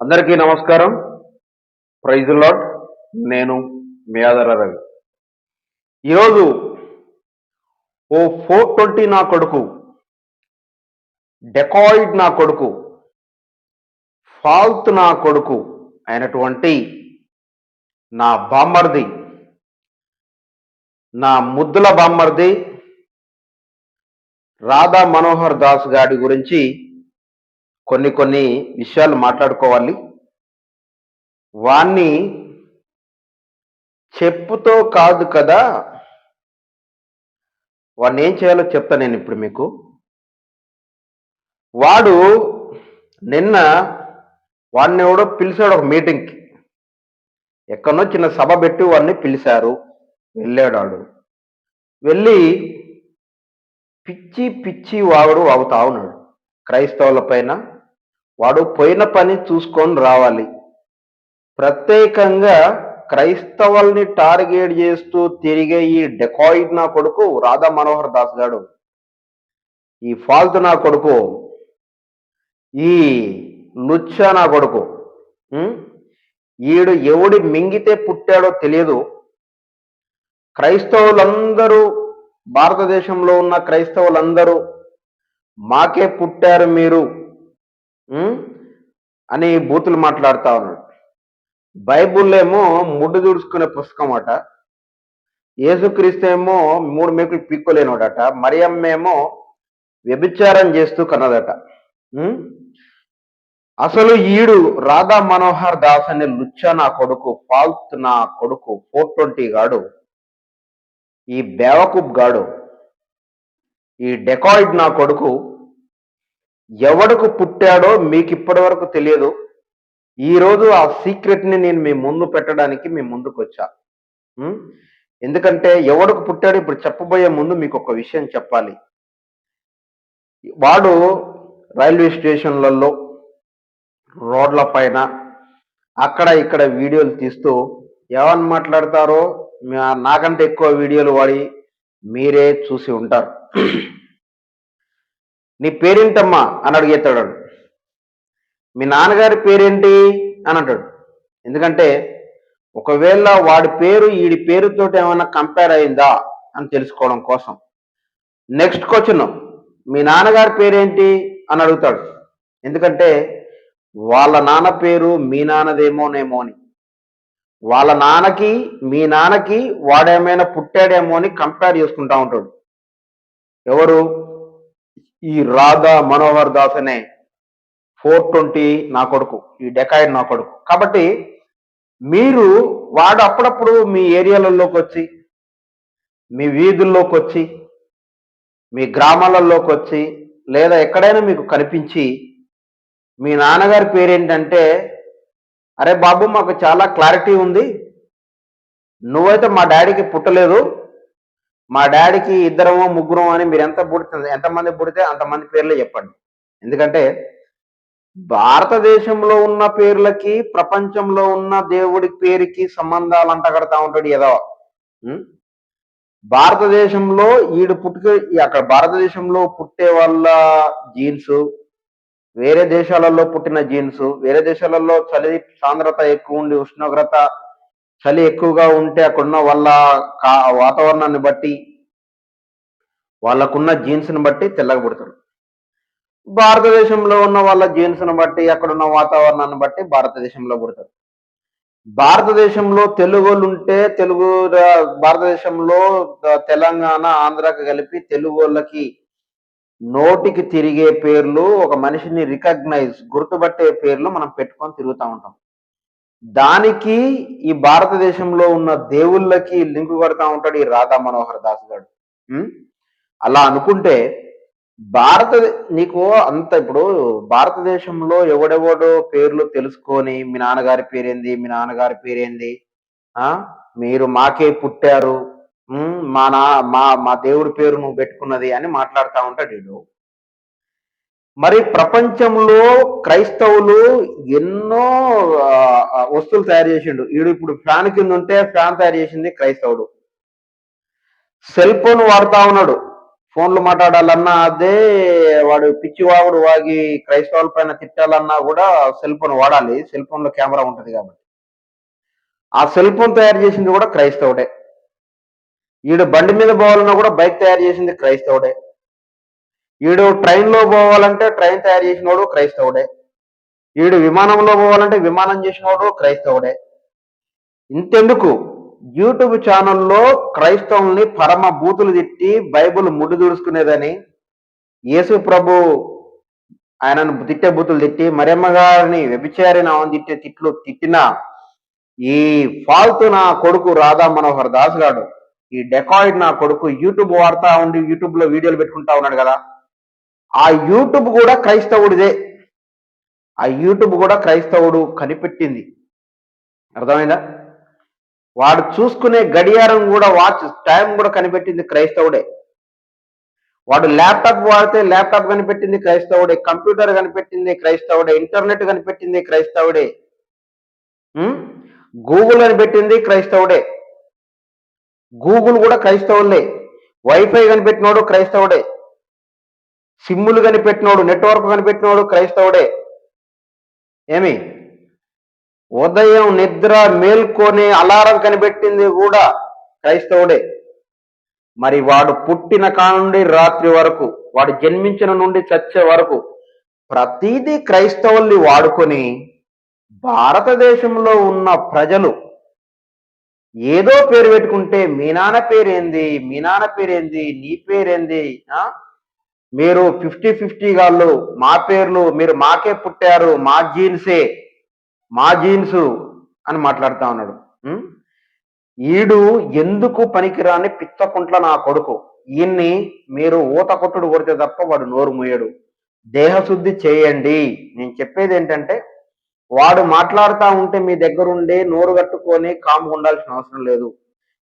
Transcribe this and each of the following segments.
అందరికీ నమస్కారం. Praise Lord. నేను మీ ఆదర రవి. ఈరోజు ఓ 420 నా కొడుకు, డెకాయిడ్ నా కొడుకు, ఫాల్త్ నా కొడుకు అయినటువంటి నా బామ్మర్ది, నా ముద్దుల బామ్మర్ది రాధా మనోహర్ దాస్ గారి గురించి కొన్ని విషయాలు మాట్లాడుకోవాలి. వాణ్ణి చెప్పుతో కాదు కదా, వాడిని ఏం చేయాలో చెప్తా నేను ఇప్పుడు మీకు. వాడు నిన్న వాడిని ఎవడో పిలిచాడు ఒక మీటింగ్కి. ఎక్కడనో చిన్న సభ పెట్టి వాడిని పిలిచారు. వెళ్ళాడు. వెళ్ళి పిచ్చి పిచ్చి వాగుడు వాగుతా ఉన్నాడు క్రైస్తవుల పైన. వాడు పోయిన పని చూసుకొని రావాలి. ప్రత్యేకంగా క్రైస్తవుల్ని టార్గెట్ చేస్తూ తిరిగే ఈ డెకాయిడ్ నా కొడుకు రాధా మనోహర్ దాస్ గాడు, ఈ ఫాల్తు నా కొడుకు, ఈ లుచ్చ నా కొడుకు, ఈడు ఎవడి మింగితే పుట్టాడో తెలియదు. క్రైస్తవులందరూ, భారతదేశంలో ఉన్న క్రైస్తవులందరూ మాకే పుట్టారు మీరు అని బూతులు మాట్లాడుతా ఉన్నాడు. బైబుల్ ఏమో ముడ్డు దుడుచుకునే పుస్తకం అట, యేసుక్రీస్తు ఏమో 3 మేకులు పీక్కోలేనోడట, మరియమ్మ ఏమో వ్యభిచారం చేస్తూ కన్నదట. అసలు ఈడు రాధా మనోహర్ దాస్ అనే లుచ్చ నా కొడుకు, ఫాల్త్ నా కొడుకు, 420 గాడు, ఈ బేవకూబ్ గాడు, ఈ డెకాయిడ్ నా కొడుకు ఎవడుకు పుట్టాడో మీకు ఇప్పటి వరకు తెలియదు. ఈరోజు ఆ సీక్రెట్ని నేను మీ ముందు పెట్టడానికి మీ ముందుకు వచ్చా. ఎందుకంటే ఎవడుకు పుట్టాడు ఇప్పుడు చెప్పబోయే ముందు మీకు ఒక విషయం చెప్పాలి. వాడు రైల్వే స్టేషన్లలో, రోడ్ల పైన, అక్కడ ఇక్కడ వీడియోలు తీస్తూ ఏమని మాట్లాడతారో నాకంటే ఎక్కువ వీడియోలు వాడి మీరే చూసి ఉంటారు. నీ పేరేంటమ్మా అని అడిగేస్తాడు. మీ నాన్నగారి పేరేంటి అని అంటాడు. ఎందుకంటే ఒకవేళ వాడి పేరు ఈడి పేరుతో ఏమైనా కంపేర్ అయిందా అని తెలుసుకోవడం కోసం. నెక్స్ట్ క్వశ్చన్, మీ నాన్నగారి పేరేంటి అని అడుగుతాడు. ఎందుకంటే వాళ్ళ నాన్న పేరు మీ నాన్నదేమోనేమో అని, వాళ్ళ నాన్నకి మీ నాన్నకి వాడేమైనా పుట్టాడేమో అని కంపేర్ చేసుకుంటా ఉంటాడు. ఎవరు? ఈ రాధా మనోహర్ దాస్ అనే 420 నా కొడుకు, ఈ డెకాయిడ్ నా కొడుకు. కాబట్టి మీరు వాడు అప్పుడప్పుడు మీ ఏరియాలలోకి వచ్చి, మీ వీధుల్లోకి వచ్చి, మీ గ్రామాలలోకి వచ్చి, లేదా ఎక్కడైనా మీకు కనిపించి మీ నాన్నగారి పేరేంటంటే, అరే బాబు మాకు చాలా క్లారిటీ ఉంది, నువ్వైతే మా డాడీకి పుట్టలేదు, మా డాడీకి 2 3 అని మీరు ఎంతమంది పుడితే అంతమంది పేర్లే చెప్పండి. ఎందుకంటే భారతదేశంలో ఉన్న పేర్లకి ప్రపంచంలో ఉన్న దేవుడి పేరుకి సంబంధాలు అంటగడతా ఉంటాడు ఏదో. భారతదేశంలో అక్కడ భారతదేశంలో పుట్టే వాళ్ళ జీన్స్, వేరే దేశాలలో పుట్టిన జీన్స్, వేరే దేశాలలో చలి సాంద్రత ఎక్కువ ఉండి ఉష్ణోగ్రత చలి ఎక్కువగా ఉంటే అక్కడున్న వాళ్ళ వాతావరణాన్ని బట్టి, వాళ్ళకున్న జీన్స్ని బట్టి తెల్లగా పుడతారు. భారతదేశంలో ఉన్న వాళ్ళ జీన్స్ను బట్టి, అక్కడున్న వాతావరణాన్ని బట్టి భారతదేశంలో పుడతారు. భారతదేశంలో తెలుగోళ్ళు ఉంటే భారతదేశంలో తెలంగాణ, ఆంధ్రాకి కలిపి తెలుగోళ్ళకి నోటికి తిరిగే పేర్లు, ఒక మనిషిని గుర్తుపట్టే పేర్లు మనం పెట్టుకొని తిరుగుతూ ఉంటాం. దానికి ఈ భారతదేశంలో ఉన్న దేవుళ్ళకి లింకు కడతా ఉంటాడు ఈ రాధా మనోహర్ దాస్ గారు. అలా అనుకుంటే నీకు అంత ఇప్పుడు భారతదేశంలో ఎవడెవడో పేర్లు తెలుసుకొని మీ నాన్నగారి పేరేంది, మీ నాన్నగారి పేరేంది, మీరు మాకే పుట్టారు, మా దేవుడి పేరు నువ్వు పెట్టుకున్నది అని మాట్లాడుతూ ఉంటాడు వీడు. మరి ప్రపంచంలో క్రైస్తవులు ఎన్నో వస్తువులు తయారు చేసిండు. వీడు ఇప్పుడు ఫ్యాన్ కింద ఉంటే ఫ్యాన్ తయారు చేసింది క్రైస్తవుడు. సెల్ ఫోన్ వాడుతా ఉన్నాడు, ఫోన్లు మాట్లాడాలన్నా అదే, వాడు పిచ్చివాగుడు వాగి క్రైస్తవుల పైన తిట్టాలన్నా కూడా సెల్ ఫోన్ వాడాలి. సెల్ ఫోన్ లో కెమెరా ఉంటది కాబట్టి. ఆ సెల్ ఫోన్ తయారు చేసింది కూడా క్రైస్తవుడే. ఈడు బండి మీద పోవాలన్నా కూడా బైక్ తయారు చేసింది క్రైస్తవుడే. ఈడు ట్రైన్లో పోవాలంటే ట్రైన్ తయారు చేసినోడు క్రైస్తవుడే. ఈడు విమానంలో పోవాలంటే విమానం చేసినోడు క్రైస్తవుడే. ఇంతెందుకు, యూట్యూబ్ ఛానల్లో క్రైస్తవుల్ని పరమ బూతులు తిట్టి బైబుల్ ముడ్డు దుడుచుకునేదని, యేసు ప్రభు ఆయనను తిట్టే బూతులు తిట్టి, మరియమ్మ గారిని వ్యభిచారిని ఆమెను తిట్టే తిట్లు తిట్టిన ఈ ఫాల్తు నా కొడుకు రాధా మనోహర్ దాస్ గాడు, ఈ డెకాయిడ్ నా కొడుకు యూట్యూబ్ వాడుతా ఉండి యూట్యూబ్ లో వీడియోలు పెట్టుకుంటా ఉన్నాడు కదా, ఆ యూట్యూబ్ కూడా క్రైస్తవుడిదే. ఆ యూట్యూబ్ కూడా క్రైస్తవుడు కనిపెట్టింది. అర్థమైందా? వాడు చూసుకునే గడియారం కూడా, వాచ్ టైం కూడా కనిపెట్టింది క్రైస్తవుడే. వాడు ల్యాప్టాప్ వాడితే ల్యాప్టాప్ కనిపెట్టింది క్రైస్తవుడే, కంప్యూటర్ కనిపెట్టింది క్రైస్తవుడే, ఇంటర్నెట్ కనిపెట్టింది క్రైస్తవుడే, గూగుల్ కనిపెట్టింది క్రైస్తవుడే. గూగుల్ కూడా క్రైస్తవులే. వైఫై కనిపెట్టినోడు క్రైస్తవుడే, సిమ్ములు కనిపెట్టినోడు, నెట్వర్క్ కనిపెట్టినోడు క్రైస్తవుడే. ఏమి, ఉదయం నిద్ర మేల్కొనే అలారం కనిపెట్టింది కూడా క్రైస్తవుడే. మరి వాడు పుట్టిన కానుండి రాత్రి వరకు, వాడు జన్మించిన నుండి చచ్చే వరకు ప్రతిదీ క్రైస్తవుల్ని వాడుకొని భారతదేశంలో ఉన్న ప్రజలు ఏదో పేరు పెట్టుకుంటే, మీ నాన్న పేరేంది, మీ నాన్న పేరేంది, నీ పేరేంది, మీరు 50-50 గాళ్ళు, మా పేర్లు, మీరు మాకే పుట్టారు, మా జీన్సు అని మాట్లాడుతా ఉన్నాడు. ఈడు ఎందుకు పనికిరాని పిచ్చకుంట్ల నా కొడుకు. ఈయన్ని మీరు ఊత కొట్టుడు కొడితే తప్ప వాడు నోరు మూయడు. దేహశుద్ధి చేయండి. నేను చెప్పేది ఏంటంటే, వాడు మాట్లాడుతూ ఉంటే మీ దగ్గరుండి నోరు కట్టుకొని కాము ఉండాల్సిన అవసరం లేదు.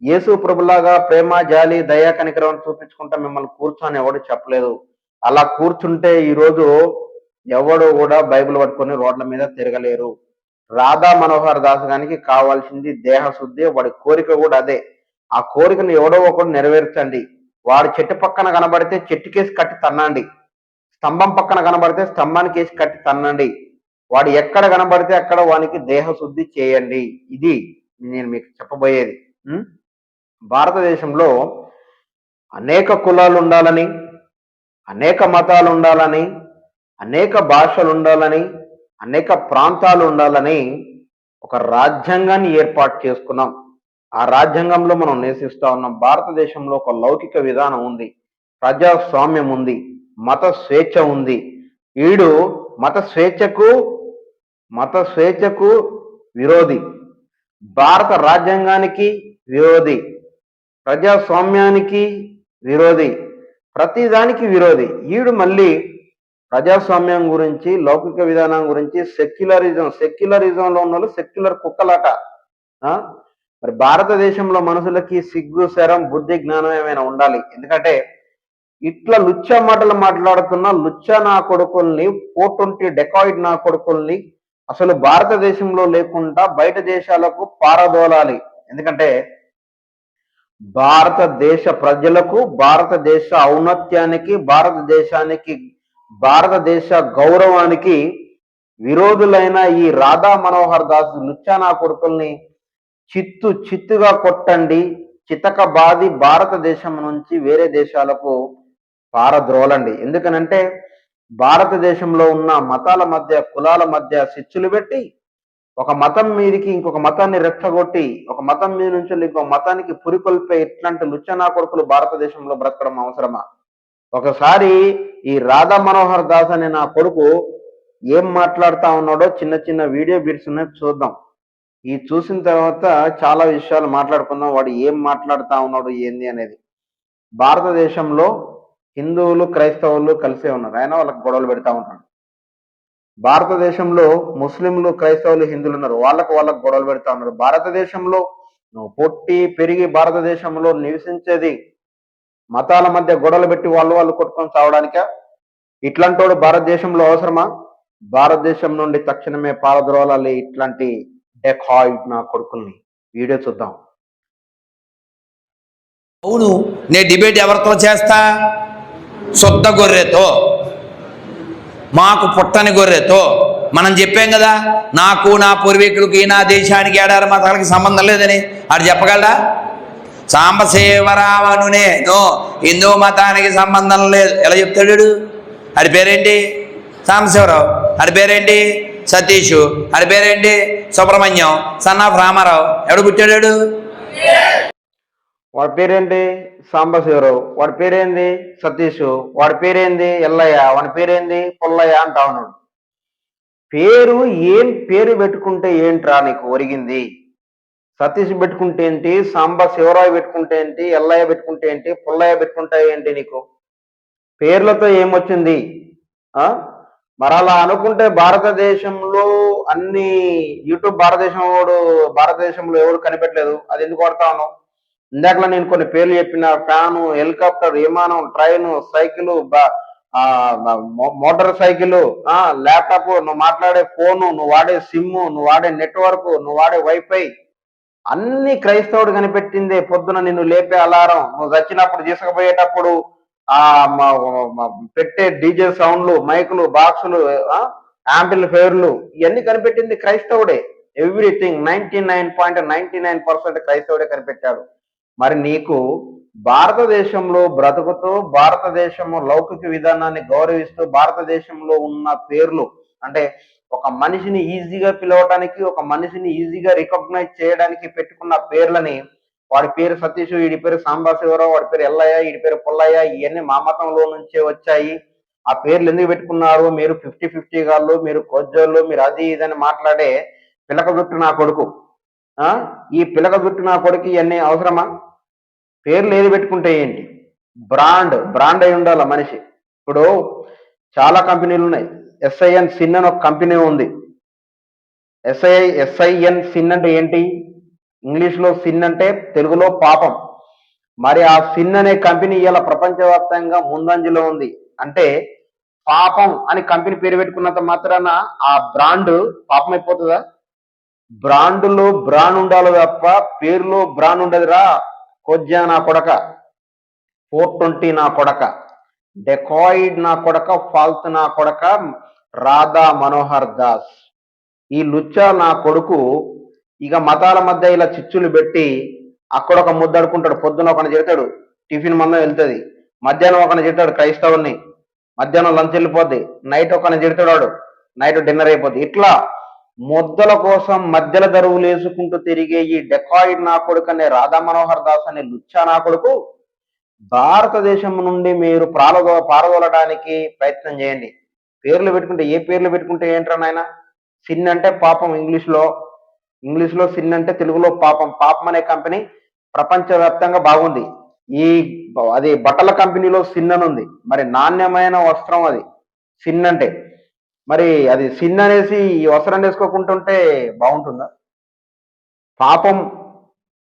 యేసు ప్రభులాగా ప్రేమ, జాలి, దయా, కనికరం చూపించుకుంటా మిమ్మల్ని కూర్చొని ఎవడు చెప్పలేదు. అలా కూర్చుంటే ఈరోజు ఎవడు కూడా బైబిల్ పట్టుకొని రోడ్ల మీద తిరగలేరు. రాధా మనోహర్ దాస్ గారికి కావాల్సింది దేహశుద్ధి. వాడి కోరిక కూడా అదే. ఆ కోరికను ఎవడో ఒకడు నెరవేర్చండి. వాడు చెట్టు పక్కన కనబడితే చెట్టుకేసి కట్టి తన్నండి, స్తంభం పక్కన కనబడితే స్తంభానికి వేసి కట్టి తన్నండి. వాడు ఎక్కడ కనబడితే అక్కడ వానికి దేహశుద్ధి చేయండి. ఇది నేను మీకు చెప్పబోయేది. భారతదేశంలో అనేక కులాలు ఉండాలని, అనేక మతాలు ఉండాలని, అనేక భాషలు ఉండాలని, అనేక ప్రాంతాలు ఉండాలని ఒక రాజ్యాంగాన్ని ఏర్పాటు చేసుకున్నాం. ఆ రాజ్యాంగంలో మనం నివసిస్తా ఉన్నాం. భారతదేశంలో ఒక లౌకిక విధానం ఉంది, ప్రజాస్వామ్యం ఉంది, మత స్వేచ్ఛ ఉంది. వీడు మత స్వేచ్ఛకు విరోధి, భారత రాజ్యాంగానికి విరోధి, ప్రజాస్వామ్యానికి విరోధి, ప్రతిదానికి విరోధి. వీడు మళ్ళీ ప్రజాస్వామ్యం గురించి, లౌకిక విధానం గురించి, సెక్యులరిజంలో ఉన్న వాళ్ళు సెక్యులర్ కుక్కలాట. మరి భారతదేశంలో మనుషులకి సిగ్గు, శరం, బుద్ధి, జ్ఞానం ఏమైనా ఉండాలి. ఎందుకంటే ఇట్లా లుచ్చ మాటలు మాట్లాడుతున్న లుచ్చ నా కొడుకుల్ని, 420 డెకాయిడ్ నా కొడుకుల్ని అసలు భారతదేశంలో లేకుండా బయట దేశాలకు పారదోలాలి. ఎందుకంటే భారతదేశ ప్రజలకు, భారతదేశ ఔన్నత్యానికి, భారతదేశ గౌరవానికి విరోధులైన ఈ రాధా మనోహర్ దాస్ లుచ్చానా కొడుకుల్ని చిత్తుగా కొట్టండి, చితక బాది భారతదేశం నుంచి వేరే దేశాలకు పారద్రోలండి. ఎందుకనంటే భారతదేశంలో ఉన్న మతాల మధ్య, కులాల మధ్య చిచ్చులు పెట్టి ఒక మతం మీదకి ఇంకొక మతాన్ని రెచ్చగొట్టి, ఒక మతం మీద నుంచి ఇంకొక మతానికి పురికొల్పే ఇట్లాంటి లుచ్చనా కొడుకులు భారతదేశంలో బ్రతకడం అవసరమా? ఒకసారి ఈ రాధా మనోహర్ దాస్ అనే నా కొడుకు ఏం మాట్లాడుతా ఉన్నాడో చిన్న వీడియో బిట్స్ ఉన్నాయి, చూద్దాం. ఈ చూసిన తర్వాత చాలా విషయాలు మాట్లాడుకుందాం. వాడు ఏం మాట్లాడుతా ఉన్నాడు ఏంది అనేది. భారతదేశంలో హిందువులు, క్రైస్తవులు కలిసే ఉన్నారు, ఆయన వాళ్ళకి గొడవలు పెడతా ఉంటాడు. భారతదేశంలో ముస్లింలు, క్రైస్తవులు, హిందువులు ఉన్నారు, వాళ్ళకు గొడవలు పెడతా ఉన్నారు. భారతదేశంలో నువ్వు పుట్టి పెరిగి భారతదేశంలో నివసించేది మతాల మధ్య గొడవలు పెట్టి వాళ్ళు కొట్టుకొని చావడానిక? ఇట్లాంటోడు భారతదేశంలో అవసరమా? భారతదేశం నుండి తక్షణమే పారద్రోలాలి ఇట్లాంటి డెకాయిడ్ నా కొడుకుల్ని. వీడియో చూద్దాం. అవును, నేను డిబేట్ ఎవరితో చేస్తా? శుద్ధ గొర్రెతో, మాకు పుట్టని గొర్రెతో. మనం చెప్పాం కదా, నాకు నా పూర్వీకులకి నా దేశానికి ఏడాది మతాలకి సంబంధం లేదని. ఆడు చెప్పగలడా? సాంబశివరావును నేను హిందూ మతానికి సంబంధం లేదు ఎలా చెప్తాడు? ఆడి పేరేంటి? సాంబశివరావు. ఆడి పేరేంటి? సతీషు. ఆడి పేరేంటి? Subrahmanyam son of Ramarao. ఎవడు పుట్టాడు? వాడి పేరేంటి? సాంబశివరావు. వాడి పేరేంది? సతీషు. వాడి పేరేంది? ఎల్లయ్య. వాడి పేరేంది? పుల్లయ్య అంటా ఉన్నాడు. పేరు పేరు పెట్టుకుంటే ఏంట్రా నీకు ఒరిగింది? సతీష్ పెట్టుకుంటే ఏంటి? సాంబశివరావు పెట్టుకుంటే ఏంటి? ఎల్లయ్య పెట్టుకుంటే ఏంటి? పుల్లయ్య పెట్టుకుంటే ఏంటి? నీకు పేర్లతో ఏమొచ్చింది? మరి అలా అనుకుంటే భారతదేశంలో అన్ని యూట్యూబ్ భారతదేశంలో ఎవరు కనిపెట్టలేదు, అది ఎందుకు వాడతాను? ఇందాకలా నేను కొన్ని పేర్లు చెప్పిన, ఫ్యాను, హెలికాప్టర్, విమానం, train, cycle, motor cycle, laptop, నువ్వు మాట్లాడే ఫోను, నువ్వు వాడే సిమ్, నువ్వు వాడే నెట్వర్క్, నువ్వు వాడే వైఫై, అన్ని క్రైస్తవుడు కనిపెట్టిందే. పొద్దున నిన్ను లేపే అలారం, నువ్వు చచ్చినప్పుడు తీసుకుపోయేటప్పుడు పెట్టే డీజే సౌండ్లు, మైకులు, బాక్సులు, యాంపిల్ ఫేర్లు, ఇవన్నీ కనిపెట్టింది క్రైస్తవుడే. ఎవ్రీథింగ్ 99.99% క్రైస్తవుడే కనిపెట్టాడు. మరి నీకు భారతదేశంలో బ్రతుకుతూ, భారతదేశము లౌకిక విధానాన్ని గౌరవిస్తూ, భారతదేశంలో ఉన్న పేర్లు అంటే ఒక మనిషిని ఈజీగా పిలవడానికి, ఒక మనిషిని ఈజీగా రికగ్నైజ్ చేయడానికి పెట్టుకున్న పేర్లని, వాడి పేరు సతీష్, వీడి పేరు సాంబశివరావు, వాడి పేరు ఎల్లయ్య, వీడి పేరు పుల్లయ్య, ఇవన్నీ మా మతంలో నుంచే వచ్చాయి. ఆ పేర్లు ఎందుకు పెట్టుకున్నారు? మీరు 50-50 గాళ్ళు, మీరు కొజ్జోళ్ళు, మీరు అది ఇదని మాట్లాడే పిలక జుట్టు నా కొడుకు. ఈ పిలక జుట్టు నా కొడుకు ఇవన్నీ అవసరమా? పేర్లు ఏది పెట్టుకుంటే ఏంటి? బ్రాండ్ అయి ఉండాల మనిషి. ఇప్పుడు చాలా కంపెనీలు ఉన్నాయి. ఎస్ఐఎన్ సిన్ అని ఒక కంపెనీ ఉంది. ఎస్ఐఎన్ సిన్ అంటే ఏంటి? ఇంగ్లీష్లో సిన్ అంటే తెలుగులో పాపం. మరి ఆ సిన్ అనే కంపెనీ ఇలా ప్రపంచవ్యాప్తంగా ముందంజలో ఉంది. అంటే పాపం అని కంపెనీ పేరు పెట్టుకున్నంత మాత్రాన ఆ బ్రాండ్ పాపం అయిపోతుందా? బ్రాండ్లో బ్రాండ్ ఉండాలి తప్ప పేరులో బ్రాండ్ ఉండదురా. కొజ్జా నా కొడక, 420 నా కొడక, డెకాయిడ్ నా కొడక, ఫాల్త్ నా కొడక, రాధా మనోహర్ దాస్, ఈ లుచ్చా నా కొడుకు ఇక మతాల మధ్య ఇలా చిచ్చులు పెట్టి అక్కడ ఒక ముద్దడుకుంటాడు. పొద్దున ఒకని చెడతాడు, టిఫిన్ మందం వెళ్తుంది. మధ్యాహ్నం ఒకని చెడతాడు క్రైస్తవుల్ని, మధ్యాహ్నం లంచ్ వెళ్ళిపోద్ది. నైట్ ఒకని చెడతాడు, నైట్ డిన్నర్ అయిపోద్ది. ఇట్లా ముద్దల కోసం మధ్యల దరువులు వేసుకుంటూ తిరిగే ఈ డెకాయిడ్ నా కొడుకు అనే రాధా మనోహర్ దాస్ అనే లుచ్చా నా కొడుకు భారతదేశం నుండి మీరు పారదోలడానికి ప్రయత్నం చేయండి. పేర్లు పెట్టుకుంటే ఏ పేర్లు పెట్టుకుంటే ఏంట్రా నాయన? సిన్ అంటే పాపం ఇంగ్లీష్లో సిన్ అంటే తెలుగులో పాపం. పాపం అనే కంపెనీ ప్రపంచవ్యాప్తంగా బాగుంది. అది బట్టల కంపెనీలో సిన్ అని ఉంది. మరి నాణ్యమైన వస్త్రం అది సిన్ అంటే. మరి అది సిన్ అనేసి ఈ వస్త్రం వేసుకోకుంటుంటే బాగుంటుందా? పాపం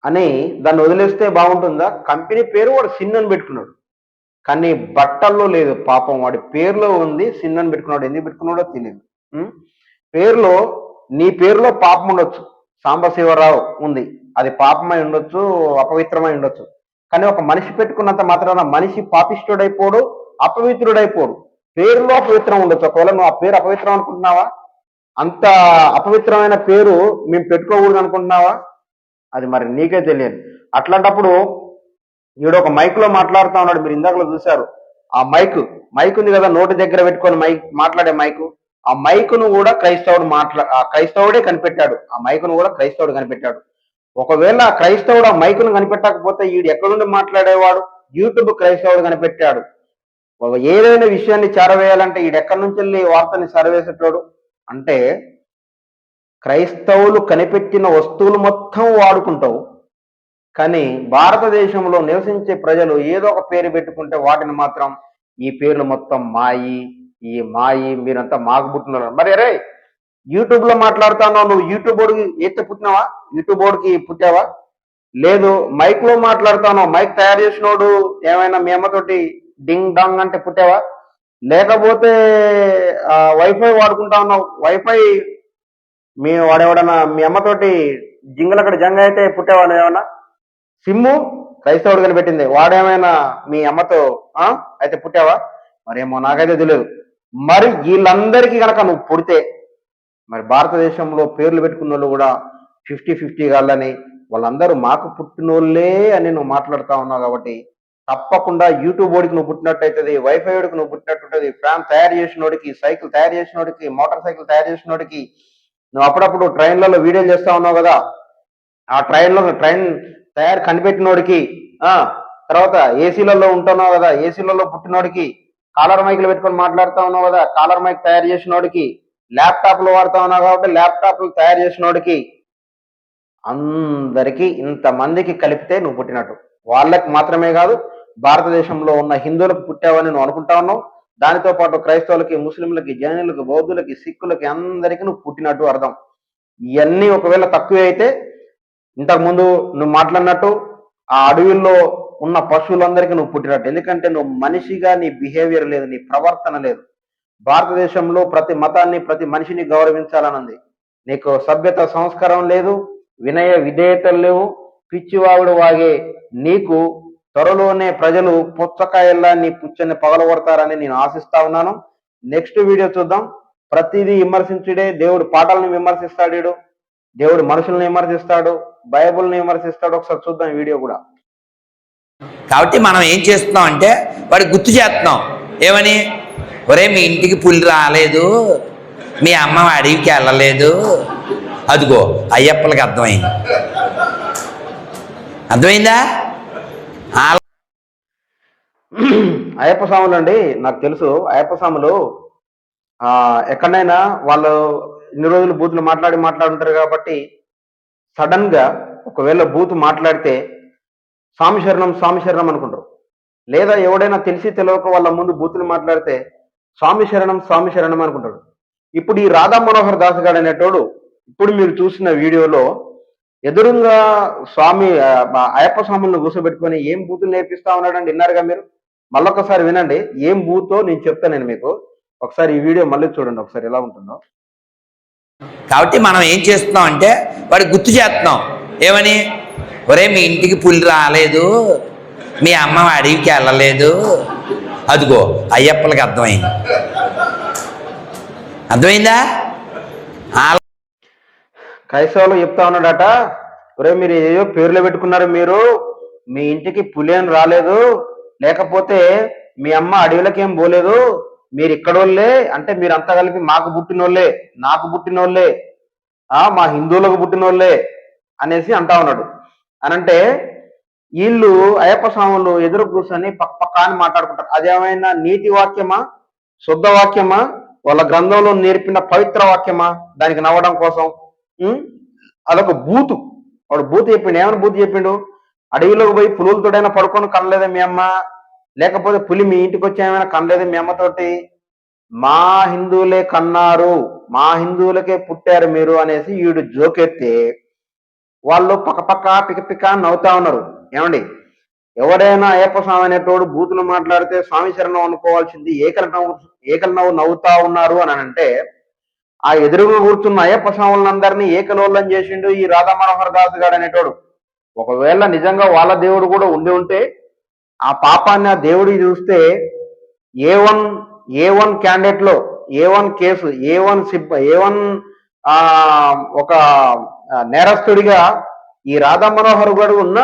అని దాన్ని వదిలేస్తే బాగుంటుందా? కంపెనీ పేరు వాడు సిన్ అని పెట్టుకున్నాడు, కానీ బట్టల్లో లేదు పాపం. వాడి పేరులో ఉంది సిన్ అని పెట్టుకున్నాడు. ఎందుకు పెట్టుకున్నాడో తెలియదు. పేరులో నీ పేరులో పాపం ఉండొచ్చు. సాంబశివరావు ఉంది, అది పాపమై ఉండొచ్చు, అపవిత్రమై ఉండొచ్చు. కానీ ఒక మనిషి పెట్టుకున్నంత మాత్రాన మనిషి పాపిష్టుడైపోడు, అపవిత్రుడైపోడు. పేరులో అపవిత్రం ఉండొచ్చు. ఒకవేళ నువ్వు ఆ పేరు అపవిత్రం అనుకుంటున్నావా? అంత అపవిత్రమైన పేరు మేము పెట్టుకోకూడదు అనుకుంటున్నావా? అది మరి నీకే తెలియదు. అట్లాంటప్పుడు ఈడు ఒక మైక్ లో మాట్లాడుతూ ఉన్నాడు. మీరు ఇందాకలో చూశారు. ఆ మైక్ ఉంది కదా, నోటి దగ్గర పెట్టుకొని మాట్లాడే మైకు. ఆ మైకును కూడా క్రైస్తవుడే కనిపెట్టాడు. ఆ మైకును కూడా క్రైస్తవుడు కనిపెట్టాడు. ఒకవేళ ఆ క్రైస్తవుడు ఆ మైకును కనిపెట్టకపోతే ఈడు ఎక్కడి నుండి మాట్లాడేవాడు? యూట్యూబ్ క్రైస్తవుడు కనిపెట్టాడు. ఏదైనా విషయాన్ని చేరవేయాలంటే ఈడెక్కడి నుంచి వెళ్ళి వార్తని చేరవేసేటోడు? అంటే క్రైస్తవులు కనిపెట్టిన వస్తువులు మొత్తం వాడుకుంటావు, కానీ భారతదేశంలో నివసించే ప్రజలు ఏదో ఒక పేరు పెట్టుకుంటే వాటిని మాత్రం ఈ పేర్లు మొత్తం మాయి మీరంతా మాకు పుట్టినారు. మరి అరే యూట్యూబ్ లో మాట్లాడుతున్నావు, నువ్వు యూట్యూబ్ బోర్డుకి ఎత్తే పుట్టినావా? యూట్యూబ్ బోర్డుకి పుట్టావా? లేదు. మైక్ లో మాట్లాడుతున్నావు, మైక్ తయారు చేసినోడు ఏమైనా మీ అమ్మతోటి డింగ్ డాంగ్ అంటే పుట్టావా? లేకపోతే వైఫై వాడుకుంటా ఉన్నావు, వైఫై వాడేవాడన్నా మీ అమ్మతోటి జింగలు అక్కడ జంగ అయితే పుట్టేవాడు ఏమన్నా? సిమ్ము క్రైస్తవుడు కనిపెట్టింది. వాడేమైనా మీ అమ్మతో అయితే పుట్టావా? మరేమో నాకైతే తెలియదు. మరి వీళ్ళందరికీ కనుక నువ్వు పుడితే మరి భారతదేశంలో పేర్లు పెట్టుకున్న వాళ్ళు కూడా 50-50 కాళ్ళని వాళ్ళందరూ మాకు పుట్టినోళ్ళే అని నువ్వు మాట్లాడుతా ఉన్నావు. కాబట్టి తప్పకుండా యూట్యూబ్ ఓడికి నువ్వు పుట్టినట్టయితుంది, వైఫై ఓడికి నువ్వు పుట్టినట్టుంటది, ఫ్యాన్ తయారు చేసినోడికి, సైకిల్ తయారు చేసినోడికి, మోటార్ సైకిల్ తయారు చేసినోడికి. నువ్వు అప్పుడప్పుడు ట్రైన్లలో వీడియోలు చేస్తా ఉన్నావు కదా, ఆ ట్రైన్ తయారు కనిపెట్టినోడికి, తర్వాత ఏసీలలో ఉంటున్నావు కదా, ఏసీలలో పుట్టినోడికి, కాలర్ మైకులు పెట్టుకొని మాట్లాడుతా ఉన్నావు కదా, కాలర్ మైక్ తయారు చేసినోడికి, ల్యాప్టాప్లు వాడుతా ఉన్నావు కాబట్టి ల్యాప్టాప్లు తయారు చేసినోడికి, అందరికీ ఇంతమందికి కలిపితే నువ్వు పుట్టినట్టు. వాళ్ళకి మాత్రమే కాదు, భారతదేశంలో ఉన్న హిందువులకు పుట్టావని నువ్వు అనుకుంటా ఉన్నావు. దానితో పాటు క్రైస్తవులకి, ముస్లింలకి, జైనులకి, బౌద్ధులకి, సిక్కులకి అందరికీ నువ్వు పుట్టినట్టు అర్థం. ఇవన్నీ ఒకవేళ తక్కువ అయితే ఇంతకుముందు నువ్వు మాట్లాడినట్టు ఆ అడవిల్లో ఉన్న పశువులందరికీ నువ్వు పుట్టినట్టు. ఎందుకంటే నువ్వు మనిషిగా నీ బిహేవియర్ లేదు, నీ ప్రవర్తన లేదు. భారతదేశంలో ప్రతి మతాన్ని, ప్రతి మనిషిని గౌరవించాలనుంది. నీకు సభ్యత, సంస్కారం లేదు, వినయ విధేయతలు లేవు. పిచ్చివాగుడు వాగే నీకు త్వరలోనే ప్రజలు పుచ్చకాయల్లా నీ పుచ్చని పగలగొడతారని నేను ఆశిస్తా ఉన్నాను. నెక్స్ట్ వీడియో చూద్దాం. ప్రతిదీ విమర్శించుడే. దేవుడు పాటలను విమర్శిస్తాడు, దేవుడు మనుషులను విమర్శిస్తాడు, బైబుల్ని విమర్శిస్తాడు. ఒకసారి చూద్దాం వీడియో కూడా. కాబట్టి మనం ఏం చేస్తున్నాం అంటే వాడికి గుర్తు చేస్తున్నాం. ఏమని? ఒరే మీ ఇంటికి పులి రాలేదు, మీ అమ్మ అడవికి వెళ్ళలేదు. అదిగో అయ్యప్పలకి అర్థమైంది. అర్థమైందా? అయ్యప్ప స్వాములు అండి, నాకు తెలుసు. అయ్యప్ప స్వాములు ఎక్కడైనా వాళ్ళు ఇన్ని రోజులు బూతులు మాట్లాడుంటారు కాబట్టి సడన్ గా ఒకవేళ బూత్ మాట్లాడితే స్వామి శరణం, స్వామి శరణం అనుకుంటారు. లేదా ఎవడైనా తెలిసి తెలియక వాళ్ళ ముందు బూతులు మాట్లాడితే స్వామి శరణం, స్వామి శరణం అనుకుంటాడు. ఇప్పుడు ఈ రాధా మనోహర్ దాస్ గారు అనేటోడు ఇప్పుడు మీరు చూసిన వీడియోలో ఎదురుగా స్వామి అయ్యప్ప స్వాములను కూర్చోబెట్టుకొని ఏం బూతులు నేర్పిస్తా ఉన్నాడండి. విన్నారుగా మీరు? మళ్ళొకసారి వినండి ఏం బూతో నేను చెప్తాను నేను మీకు. ఒకసారి ఈ వీడియో మళ్ళీ చూడండి ఒకసారి ఎలా ఉంటుందో. కాబట్టి మనం ఏం చేస్తున్నాం అంటే వాడికి గుర్తు చేస్తున్నాం. ఏమని? ఒరే మీ ఇంటికి పులి రాలేదు, మీ అమ్మ అడవికి వెళ్ళలేదు. అదిగో అయ్యప్పలకి అర్థమైంది. అర్థమైందా? క్రైస్తవులు చెప్తా ఉన్నాడట, ఒరే మీరు ఏదో పేర్లు పెట్టుకున్నారు, మీరు మీ ఇంటికి పులి అని రాలేదు, లేకపోతే మీ అమ్మ అడవులకేం పోలేదు, మీరు ఇక్కడోళ్ళే అంటే మీరంతా కలిపి మాకు పుట్టినోళ్ళే, నాకు పుట్టినోళ్ళే, మా హిందువులకు పుట్టినోళ్ళే అనేసి అంటా ఉన్నాడు. అనంటే వీళ్ళు అయ్యప్ప స్వాములు ఎదురు కూర్చొని పక్క అని మాట్లాడుకుంటారు. అదేమైనా నీతి వాక్యమా, శుద్ధ వాక్యమా, వాళ్ళ గ్రంథంలో నేర్పిన పవిత్ర వాక్యమా దానికి నవ్వడం కోసం? అదొక బూతు. వాడు బూతు చెప్పిండు. ఏమైనా బూతు చెప్పిండు? అడవిలోకి పోయి పులులతోడైనా పడుకొని కనలేదా మీ అమ్మ? లేకపోతే పులి మీ ఇంటికి వచ్చి ఏమైనా కనలేదా మీ అమ్మతోటి? మా హిందువులే కన్నారు, మా హిందువులకే పుట్టారు మీరు అనేసి వీడు జోకెత్తే వాళ్ళు పక్క పిక నవ్వుతా ఉన్నారు. ఏమండి, ఎవరైనా అయ్యప్ప స్వామి అనేటోడు బూతులు మాట్లాడితే స్వామి శరణం అనుకోవాల్సింది ఏకల నవ్వు నవ్వుతా ఉన్నారు అని అంటే ఆ ఎదురుగా కూర్చున్న అయ్యప్ప స్వాములందరినీ ఏకలోలం చేసిండు ఈ రాధా మనోహర్ దాస్ గారు అనేటోడు. ఒకవేళ నిజంగా వాళ్ళ దేవుడు కూడా ఉండి ఉంటే ఆ పాపాన్ని ఆ దేవుడి చూస్తే ఏ1 క్యాండిడేట్ లో ఏ1 కేసు ఏ1 ఒక నేరస్తుడిగా ఈ రాధా మనోహర్ గారు ఉన్న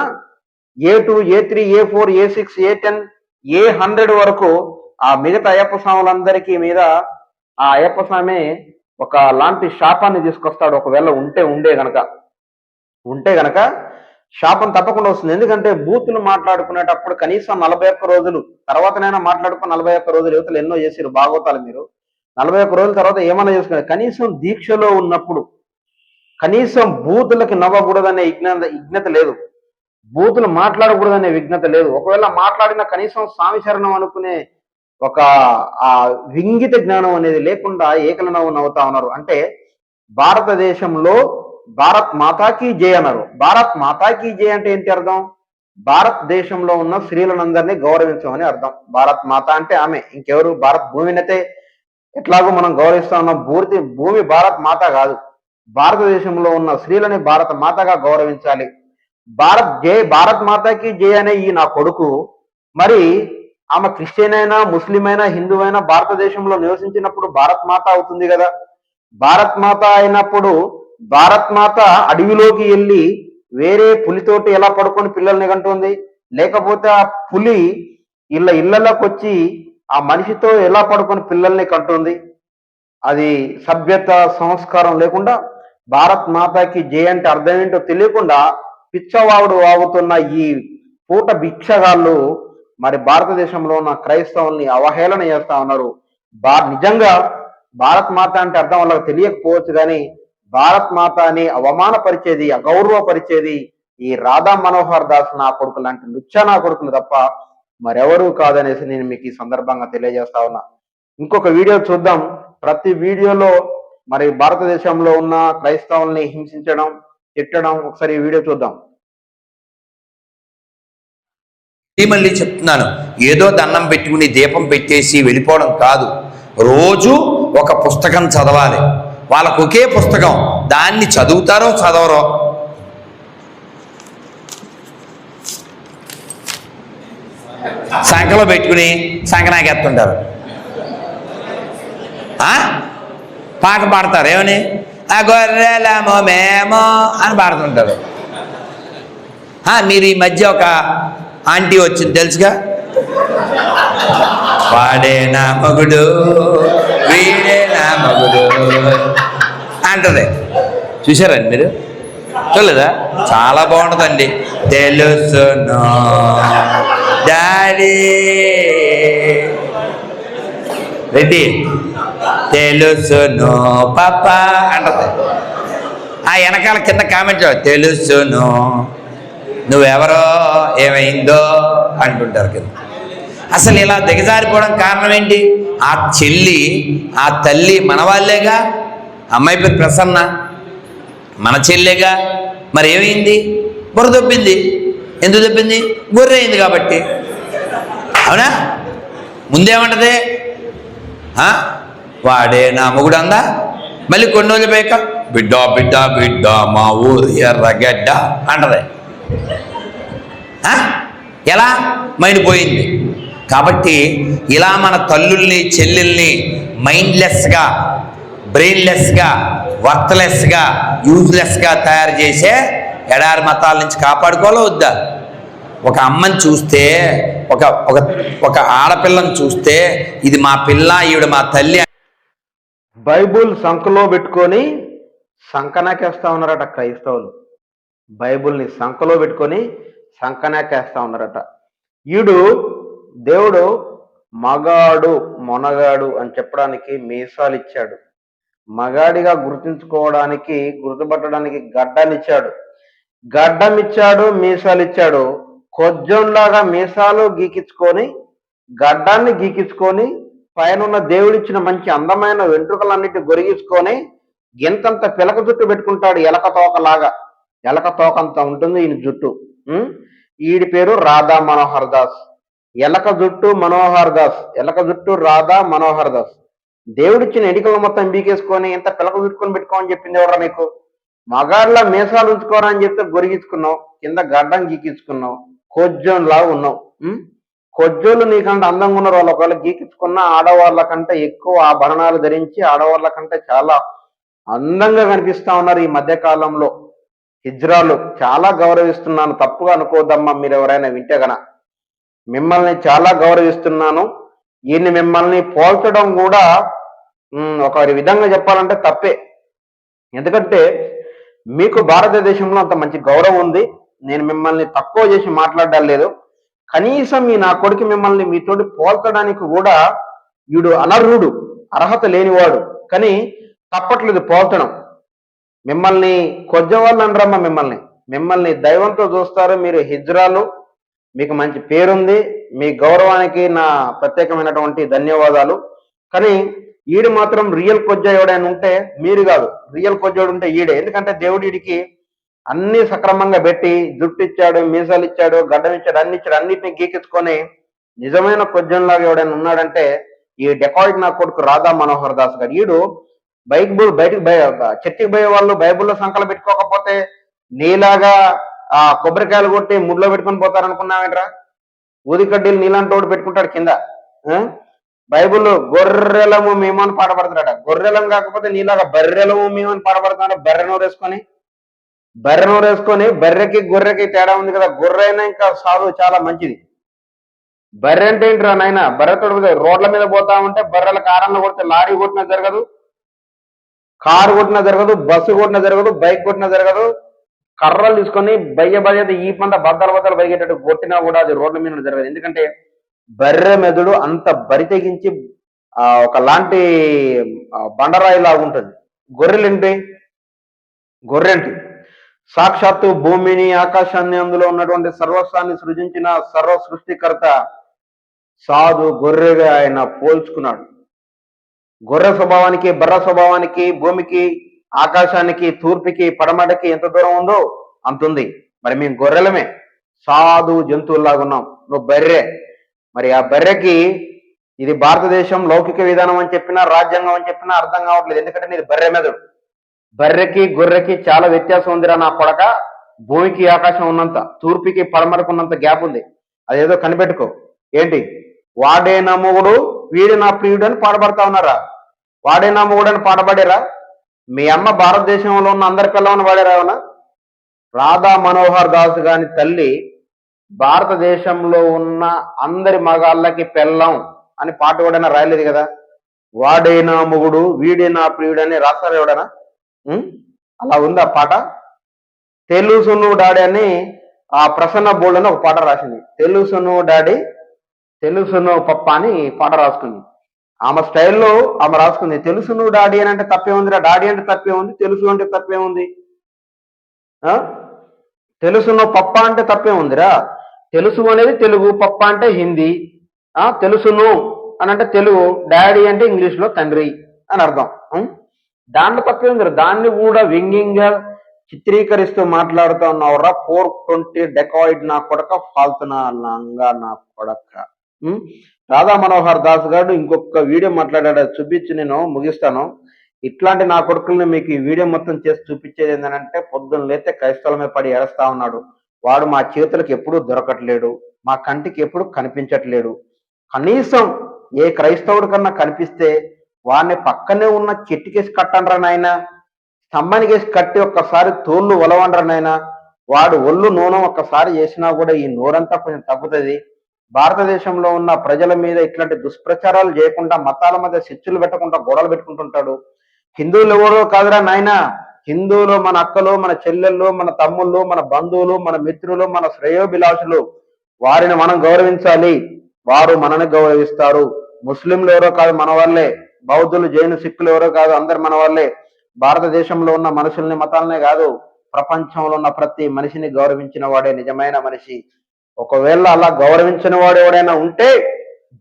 A2, A3, A4, A6, A10, A100 వరకు ఆ మిగతా అయ్యప్ప స్వాములందరికీ మీద ఆ అయ్యప్ప స్వామి ఒక లాంటి శాపాన్ని తీసుకొస్తాడు. ఒకవేళ ఉంటే గనక శాపం తప్పకుండా వస్తుంది. ఎందుకంటే బూతులు మాట్లాడుకునేటప్పుడు కనీసం 41 రోజులు తర్వాతనైనా మాట్లాడుకుని 41 రోజులు యువతలు ఎన్నో చేసిరు భాగవతాలు. మీరు 41 రోజుల తర్వాత ఏమన్నా చేసుకున్నారు? కనీసం దీక్షలో ఉన్నప్పుడు కనీసం బూతులకి నవ్వకూడదనే విజ్ఞత లేదు, బూతులు మాట్లాడకూడదనే విజ్ఞత లేదు. ఒకవేళ మాట్లాడిన కనీసం స్వామి శరణం అనుకునే ఒక ఆ వింగిత జ్ఞానం అనేది లేకుండా ఏకల నవ్వుతా ఉన్నారు. అంటే భారతదేశంలో భారత్ మాతాకి జై అన్నారు. భారత్ మాతాకి జై అంటే ఏంటి అర్థం? భారతదేశంలో ఉన్న స్త్రీలందరినీ గౌరవించమని అర్థం. భారత్ మాత అంటే ఆమె, ఇంకెవరు? భారత్ భూమినైతే ఎట్లాగో మనం గౌరవిస్తా ఉన్నాం. భూమి భారత్ మాత కాదు, భారతదేశంలో ఉన్న స్త్రీలని భారత మాతగా గౌరవించాలి. భారత్ మాతాకి జై అనే ఈ నా కొడుకు మరి ఆమె క్రిస్టియన్ అయినా ముస్లిం అయినా హిందూ అయినా భారతదేశంలో నివసించినప్పుడు భారత్ మాత అవుతుంది కదా. భారత్ మాత అయినప్పుడు భారత్ మాత అడవిలోకి వెళ్ళి వేరే పులితోటి ఎలా పడుకొని పిల్లల్ని కంటుంది, లేకపోతే ఆ పులి ఇళ్ళలోకి వచ్చి ఆ మనిషితో ఎలా పడుకొని పిల్లల్ని కంటుంది? అది సభ్యత సంస్కారం లేకుండా భారత్ మాతాకి జై అంటే అర్థం ఏంటో తెలియకుండా పిచ్చవాడు వాగుతున్న ఈ పూట భిక్షగాళ్ళు మరి భారతదేశంలో ఉన్న క్రైస్తవుల్ని అవహేళన చేస్తా ఉన్నారు. నిజంగా భారత్ మాత అంటే అర్థం వాళ్ళకి తెలియకపోవచ్చు, కానీ భారత్ మాత అని అవమానపరిచేది, అగౌరవపరిచేది ఈ రాధా మనోహర్ దాస్ నా కొడుకు లాంటి లుచ్చా నా కొడుకులు తప్ప మరెవరూ కాదనేసి నేను మీకు ఈ సందర్భంగా తెలియజేస్తా ఉన్నా. ఇంకొక వీడియో చూద్దాం. ప్రతి వీడియోలో మరి భారతదేశంలో ఉన్న క్రైస్తవుల్ని హింసించడం, తిట్టడం, ఒకసారి ఈ వీడియో చూద్దాం. మళ్ళీ చెప్తున్నాను, ఏదో దండం పెట్టుకుని దీపం పెట్టేసి వెళ్ళిపోవడం కాదు. రోజు ఒక పుస్తకం చదవాలి. వాళ్ళకు ఒకే పుస్తకం, దాన్ని చదువుతారో చదవరో. సంఖలో పెట్టుకుని సంకనాకెత్తుంటారు, పాట పాడతారు. ఏమని? ఆ గొర్రెలమో మేమో అని పాడుతుంటారు. మీరు ఈ మధ్య ఒక ఆంటీ వచ్చింది తెలుసుగా, వాడే నా మగుడు వీడే నా మగుడు అంటది. చూసారండి మీరు? చూడలేదా? చాలా బాగుంటుందండి. తెలుసును డాడీ రెడ్డి, తెలుసును పాపా అంటది. ఆ వెనకాల కింద కామెంట్ తెలుసును నువ్వెవరో ఏమైందో అంటుంటారు కింద. అసలు ఇలా దిగజారిపోవడం కారణం ఏంటి? ఆ చెల్లి ఆ తల్లి మన వాళ్ళేగా. అమ్మాయి పేరు ప్రసన్న, మన చెల్లేగా. మరి ఏమైంది? బుర్ర దొబ్బింది. ఎందుకు దొబ్బింది? గొర్రె అయింది కాబట్టి. అవునా? ముందేమంటది? వాడే నా మొగుడు అందా. మళ్ళీ కొన్ని రోజులు పోయాక బిడ్డ బిడ్డ బిడ్డ మా ఊరు ఎర్రగడ్డ అంటది. ఎలా మైండిపోయింది? కాబట్టి ఇలా మన తల్లుల్ని చెల్లెల్ని మైండ్లెస్గా, బ్రెయిన్లెస్గా, వర్త్లెస్గా, యూజ్లెస్గా తయారు చేసే ఎడారి మతాల నుంచి కాపాడుకోవాలో వద్దా? ఒక అమ్మని చూస్తే, ఒక ఆడపిల్లని చూస్తే ఇది మా పిల్ల, ఈవిడ మా తల్లి. బైబుల్ సంఖలో పెట్టుకొని సంకనాకేస్తా ఉన్నారట క్రైస్తవులు. బైబుల్ని సంఖలో పెట్టుకొని సంకనాకేస్తా ఉన్నారట. ఈడు దేవుడు మగాడు మొనగాడు అని చెప్పడానికి మీసాలు ఇచ్చాడు. మగాడిగా గుర్తించుకోవడానికి, గుర్తుపట్టడానికి గడ్డనిచ్చాడు. గడ్డం ఇచ్చాడు, మీసాలు ఇచ్చాడు. కొజ్జంలాగా మీసాలు గీకించుకొని, గడ్డాన్ని గీకించుకొని, పైన దేవుడిచ్చిన మంచి అందమైన వెంట్రుకలన్నిటి గొరిగించుకొని గింతంత పిలక జుట్టు పెట్టుకుంటాడు. ఎలక తోకలాగా, ఎలక తోకంత ఉంటుంది ఈయన జుట్టు. ఈడి పేరు రాధా మనోహర్ దాస్. ఎలక జుట్టు మనోహర్ దాస్, ఎలక జుట్టు రాధా మనోహర్ దాస్. దేవుడిచ్చిన ఎడికలు మొత్తం బీకేసుకొని ఇంత పిలక జుట్టుకొని పెట్టుకోమని చెప్పింది ఎవరా నీకు? మగాళ్ళ మీసాలు ఉంచుకోరా అని చెప్తే గొరిగించుకున్నావు, కింద గడ్డం గీకించుకున్నావు, కొజ్జంలాగా ఉన్నావు. కొజ్జోళ్ళు నీకంటే అందంగా ఉన్నారు. వాళ్ళు ఒకవేళ గీకించుకున్న ఆడవాళ్ళ కంటే ఎక్కువ ఆభరణాలు ధరించి ఆడవాళ్ళ కంటే చాలా అందంగా కనిపిస్తా ఉన్నారు ఈ మధ్య కాలంలో. హిజ్రాలు చాలా గౌరవిస్తున్నాను, తప్పుగా అనుకోదమ్మా మీరు ఎవరైనా వింటే గన. మిమ్మల్ని చాలా గౌరవిస్తున్నాను. ఈయన్ని మిమ్మల్ని పోల్చడం కూడా ఒక విధంగా చెప్పాలంటే తప్పే. ఎందుకంటే మీకు భారతదేశంలో అంత మంచి గౌరవం ఉంది. నేను మిమ్మల్ని తక్కువ చేసి మాట్లాడడం లేదు. కనీసం మీ నా కొడుకు మిమ్మల్ని మీతోటి పోల్చడానికి కూడా వీడు అనర్హుడు, అర్హత లేనివాడు. కానీ తప్పట్లేదు పోల్చడం. మిమ్మల్ని కొజ్జవాళ్ళు అనరమ్మా. మిమ్మల్ని దైవంతో చూస్తారు. మీరు హిజ్రాలు, మీకు మంచి పేరుంది. మీ గౌరవానికి నా ప్రత్యేకమైనటువంటి ధన్యవాదాలు. కానీ ఈడు మాత్రం రియల్ కొజ్జ ఎవడైనా ఉంటే మీరు కాదు, రియల్ కొజ్జోడు ఉంటే ఈడే. ఎందుకంటే దేవుడు వీడికి అన్ని సక్రమంగా పెట్టి జుట్టు ఇచ్చాడు, మీసాలు ఇచ్చాడు, గడ్డం ఇచ్చాడు, అన్ని ఇచ్చాడు. అన్నిటిని గీకించుకొని నిజమైన కొజ్జంలాగా ఎవడైనా ఉన్నాడంటే ఈ డెకాయిడ్ నా కొడుకు రాధా మనోహర్ దాస్ గారు. ఈడు బయటికి చర్చికి పోయే వాళ్ళు బైబుల్లో సంకలు పెట్టుకోకపోతే నీలాగా ఆ కొబ్బరికాయలు కొట్టి ముడ్లో పెట్టుకొని పోతారనుకున్నావేంట్రా? ఊది కడ్డీలు నీలాంటోడు పెట్టుకుంటాడు కింద. ఆ? బైబుల్ గొర్రెలము మేము అని పాట పడతాడట. గొర్రెలం కాకపోతే నీలాగా బర్రెలము మేము అని పాట పడతాడు. బర్రె నోరేసుకొని బర్రెకి గొర్రెకి తేడా ఉంది కదా. గొర్రె అయినా ఇంకా సాధు చాలా మంచిది. బర్రె అంటే ఏంటిరా నాయన? బర్రెతోడు రోడ్ల మీద పోతా ఉంటే బర్రెల కారంలో కొడితే లారీ కొట్టినా జరగదు, కారు కొట్టినా జరగదు, బస్సు కొట్టినా జరగదు, బైక్ కొట్టినా జరగదు. కర్రలు తీసుకొని బయ్య ఈ పంట బద్దలు బయగేటట్టు కొట్టినా కూడా అది రోడ్ల మీద జరగదు. ఎందుకంటే బర్రె మెదడు అంత బరి తెగించి ఒకలాంటి బండరాయి లాగా ఉంటుంది. గొర్రెంటి సాక్షాత్తు భూమిని ఆకాశాన్ని అందులో ఉన్నటువంటి సర్వస్వాన్ని సృజించిన సర్వ సృష్టికర్త సాధు గొర్రెగా ఆయన పోల్చుకున్నాడు. గొర్రె స్వభావానికి బర్ర స్వభావానికి భూమికి ఆకాశానికి తూర్పుకి పడమటకి ఎంత దూరం ఉందో అంతుంది. మరి మేము గొర్రెలమే, సాధు జంతువుల్లాగా ఉన్నాం. నువ్వు బర్రె. మరి ఆ బర్రెకి ఇది భారతదేశం లౌకిక విధానం అని చెప్పినా రాజ్యాంగం అని చెప్పినా అర్థం కావట్లేదు. ఎందుకంటే నీది బర్రె మెదడు. బర్రెకి గొర్రెకి చాలా వ్యత్యాసం ఉందిరా నా కొడక. భూమికి ఆకాశం ఉన్నంత, తూర్పుకి పడమరకు ఉన్నంత గ్యాప్ ఉంది. అదేదో కనిపెట్టుకో. ఏంటి? వాడే నా మొగుడు వీడి నా ప్రియుడు అని పాడబడతా ఉన్నారా? వాడే నా మొగుడు అని పాడబడేరా? మీ అమ్మ భారతదేశంలో ఉన్న అందరి పిల్లవని వాడేరావనా? రాధా మనోహర్ దాస్ గాని తల్లి భారతదేశంలో ఉన్న అందరి మగాళ్ళకి పెళ్ళం అని పాట కూడా రాయలేదు కదా. వాడే నా మొగుడు వీడే నా ప్రియుడు అని రాస్తారు ఎవడనా? అలా ఉంది ఆ పాట. తెలుసును డాడీ అని ఆ ప్రసన్న బోల్డ్ అని ఒక పాట రాసింది. తెలుసును డాడీ తెలుసును పప్ప అని పాట రాసుకుంది. ఆమె స్టైల్లో ఆమె రాసుకుంది. తెలుసును డాడీ అని అంటే తప్పే ఉందిరా. డాడీ అంటే తప్పే ఉంది, తెలుసు అంటే తప్పే ఉంది. తెలుసును పప్ప అంటే తప్పే ఉందిరా. తెలుసు అనేది తెలుగు, పప్ప అంటే హిందీ. తెలుసును అని అంటే తెలుగు, డాడీ అంటే ఇంగ్లీష్ లో తండ్రి అని అర్థం. దాంట్లో తప్పే ఉందిరా. దాన్ని కూడా వ్యంగ్యంగా చిత్రీకరిస్తూ మాట్లాడుతూ ఉన్నావురా. 420 డెకాయిడ్ నా కొడక, ఫాల్తునా లంగా నా కొడక. రాధా మనోహర్ దాస్ గారు ఇంకొక వీడియో మాట్లాడాడు, చూపించి నేను ముగిస్తాను. ఇట్లాంటి నా కొడుకుల్ని మీకు ఈ వీడియో మొత్తం చేసి చూపించేది ఏంటంటే, పొద్దున్న లేతే క్రైస్తవులమే పడి ఏడుస్తా ఉన్నాడు. వాడు మా చేతులకు ఎప్పుడూ దొరకట్లేడు, మా కంటికి ఎప్పుడు కనిపించట్లేడు. కనీసం ఏ క్రైస్తవుడి కన్నా కనిపిస్తే వాడిని పక్కనే ఉన్న చెట్టుకేసి కట్టండ్రా నాయన, స్తంభానికేసి కట్టి ఒక్కసారి తోళ్ళు ఒలవండ్రా నాయన. వాడు ఒళ్ళు నూనె ఒక్కసారి చేసినా కూడా ఈ నోరంతా కొంచెం తగ్గుతుంది. భారతదేశంలో ఉన్న ప్రజల మీద ఇట్లాంటి దుష్ప్రచారాలు చేయకుండా, మతాల మధ్య చిచ్చులు పెట్టకుండా గొడవలు పెట్టుకుంటుంటాడు. హిందువులు ఎవరో కాదురా నాయన. హిందువులు మన అక్కలు, మన చెల్లెళ్ళు, మన తమ్ముళ్ళు, మన బంధువులు, మన మిత్రులు, మన శ్రేయోభిలాషులు. వారిని మనం గౌరవించాలి, వారు మనని గౌరవిస్తారు. ముస్లింలు ఎవరో కాదు, మన వాళ్ళే. బౌద్ధులు, జైను, సిక్కులు ఎవరో కాదు, అందరు మన వాళ్ళే. భారతదేశంలో ఉన్న మనుషుల్ని, మతాలనే కాదు, ప్రపంచంలో ఉన్న ప్రతి మనిషిని గౌరవించిన వాడే నిజమైన మనిషి. ఒకవేళ అలా గౌరవించిన వాడు ఎవడైనా ఉంటే,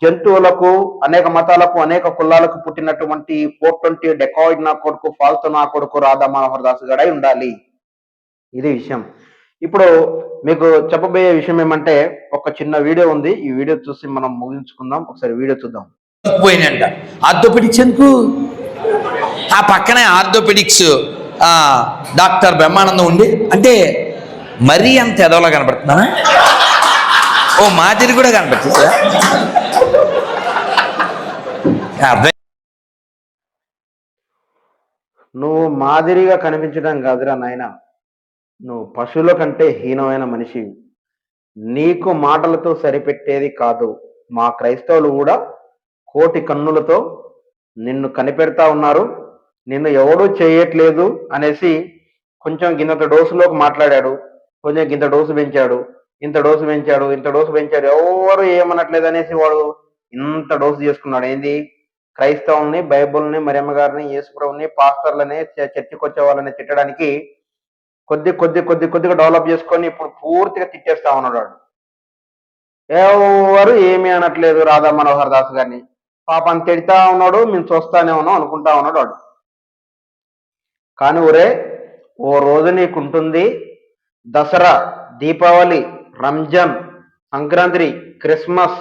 జంతువులకు, అనేక మతాలకు, అనేక కులాలకు పుట్టినటువంటి 420 డెకాయిడ్ నా కొడుకు, ఫాల్తు నా కొడుకు రాధా మనోహర్ దాస్ గడై ఉండాలి. ఇది విషయం. ఇప్పుడు మీకు చెప్పబోయే విషయం ఏమంటే, ఒక చిన్న వీడియో ఉంది. ఈ వీడియో చూసి మనం ముగించుకుందాం. ఒకసారి వీడియో చూద్దాం. పోయినంట ఆర్థోపెడిక్స్ ఎందుకు? ఆ పక్కనే ఆర్థోపెడిక్స్ డాక్టర్ బ్రహ్మానందం ఉండి, అంటే మరీ అంత ఎదవలా కనపడుతున్నా? ఓ మాదిరి కూడా కనపడుతుంది. నువ్వు మాదిరిగా కనిపించడం కాదురా నాయన, నువ్వు పశువుల కంటే హీనమైన మనిషి. నీకు మాటలతో సరిపెట్టేది కాదు. మా క్రైస్తవులు కూడా కోటి కన్నులతో నిన్ను కనిపెడతా ఉన్నారు. నిన్ను ఎవడూ చేయట్లేదు అనేసి కొంచెం గింత డోసులోకి మాట్లాడాడు, కొంచెం గింత డోసు పెంచాడు, ఇంత డోసు పెంచాడు, ఇంత డోసు పెంచాడు, ఎవరు ఏమనట్లేదు అనేసి వాడు ఇంత డోసు చేసుకున్నాడు. ఏంది? క్రైస్తవుల్ని, బైబుల్ని, మరియమ్మ గారిని, యేసుప్రభుని, పాస్టర్లని, చర్చికి వచ్చే వాళ్ళని తిట్టడానికి కొద్దిగా డెవలప్ చేసుకొని ఇప్పుడు పూర్తిగా తిట్టేస్తా ఉన్నాడు వాడు. ఎవరు ఏమీ అనట్లేదు రాధా మనోహర్ దాస్ గారిని. పాపం తిడతా ఉన్నాడు, మేము చూస్తానే ఉన్నాం అనుకుంటా ఉన్నాడు వాడు. కానీ ఒరే, ఓ రోజు నీకుంటుంది. దసరా, దీపావళి, రంజాన్, సంక్రాంతి, క్రిస్మస్,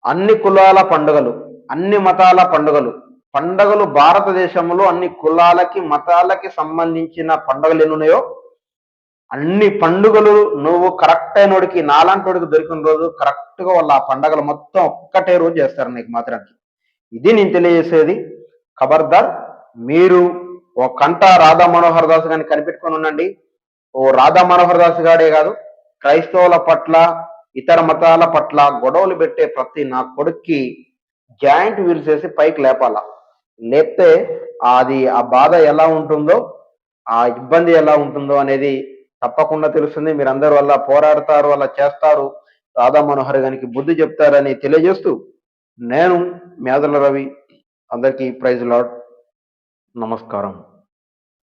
అన్ని కులాల పండుగలు, అన్ని మతాల పండుగలు భారతదేశంలో అన్ని కులాలకి, మతాలకి సంబంధించిన పండుగలు ఎన్ని ఉన్నాయో అన్ని పండుగలు నువ్వు కరెక్ట్ అయినోడికి నాలాంటోడికి దొరికిన రోజు కరెక్ట్గా వాళ్ళు ఆ పండగలు మొత్తం ఒక్కటే రోజు చేస్తారు నీకు మాత్రానికి. ఇది నేను తెలియజేసేది. ఖబర్దార్, మీరు ఓ కంట రాధా మనోహర్ దాస్ గారిని కనిపెట్టుకొని ఉండండి. ఓ రాధా మనోహర్ దాస్ గాడే కాదు, క్రైస్తవుల పట్ల ఇతర మతాల పట్ల గొడవలు పెట్టే ప్రతి నా కొడుక్కి జాయింట్ వీల్స్ వేసి పైకి లేపాల. లేపితే అది ఆ బాధ ఎలా ఉంటుందో, ఆ ఇబ్బంది ఎలా ఉంటుందో అనేది తప్పకుండా తెలుస్తుంది. మీరందరూ వల్ల పోరాడతారు, అలా చేస్తారు, రాధా మనోహర్ గారికి బుద్ధి చెప్తారని తెలియజేస్తూ నేను మేదల రవి. అందరికీ ప్రైజ్ లార్డ్. నమస్కారం.